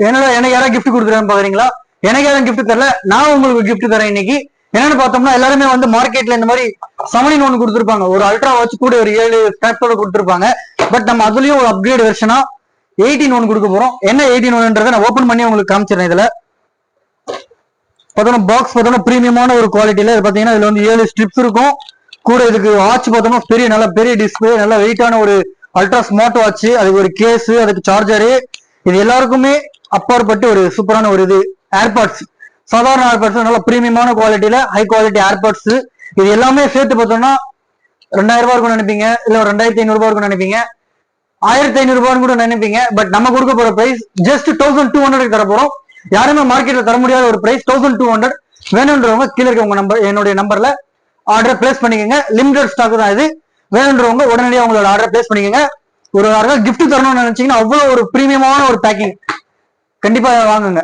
எனக்கு யாராவது கிஃப்ட் கொடுக்குறேன்னு பாக்குறீங்களா? எனக்கு யாரும் கிஃப்ட் தரல, நான் உங்களுக்கு கிஃப்ட் தரேன் இன்னைக்கு. என்னன்னு பார்த்தோம்னா எல்லாருமே வந்து மார்க்கெட்ல இந்த மாதிரி 7-in-1 கொடுத்துருப்பாங்க, ஒரு அல்ட்ரா வாட்ச் கூட ஒரு 7 ஸ்டாக்ஸோட கொடுத்துருப்பாங்க. பட் நம்ம அதுலயும் ஒரு அப்கிரேட் வெர்ஷனா 8-in-1 கொடுக்க போறோம். என்ன 8-in-1 நான் ஓபன் பண்ணி உங்களுக்கு காமிச்சிடறேன். இதுல பார்த்தோம்னா பாக்ஸ் பார்த்தோம்னா பிரீமியமான ஒரு குவாலிட்டியில பாத்தீங்கன்னா இதுல வந்து 7 ஸ்ட்ரிப்ஸ் இருக்கும். கூட இதுக்கு வாட்ச் பார்த்தோம்னா நல்ல பெரிய டிஸ்பிளே, நல்ல வெயிட்டான ஒரு அல்ட்ரா ஸ்மார்ட் வாட்ச், அதுக்கு ஒரு கேஸ், அதுக்கு சார்ஜரு, இது எல்லாருக்குமே அப்பாற்பட்டு ஒரு சூப்பரான ஒரு இது. ஏர்பாட்ஸ், சாதாரண ஏர்பாட்ஸ், நல்ல பிரீமியமான குவாலிட்டியில ஹை குவாலிட்டி ஏர்பாட்ஸ். இது எல்லாமே சேர்த்து பார்த்தோம்னா 2000 ரூபாய் இருக்கும்னு நினைப்பீங்க, இல்ல ஒரு 2500 ரூபாய் இருக்கும்னு நினைப்பீங்க, 1500 ரூபான்னு கூட நினைப்பீங்க. பட் நம்ம கொடுக்க போற பிரைஸ் ஜஸ்ட் 1200 தர போறோம். யாருமே மார்க்கெட்ல தர முடியாத ஒரு பிரைஸ் 1200. வேணும்ன்றவங்க கீழே இருக்க உங்க நம்பர், என்னுடைய நம்பர்ல ஆர்டர் பிளேஸ் பண்ணிக்கோங்க. லிமிடெட் ஸ்டாக் தான் இது. வேணுன்றவங்க உடனடியாக உங்களோட ஆர்டர் பிளேஸ் பண்ணிக்கோங்க. ஒரு யாராவது கிஃப்ட் தரணும்னு நினைச்சீங்கன்னா அவ்வளவு ஒரு பிரீமியமான ஒரு பேக்கிங், கண்டிப்பா வாங்குங்க.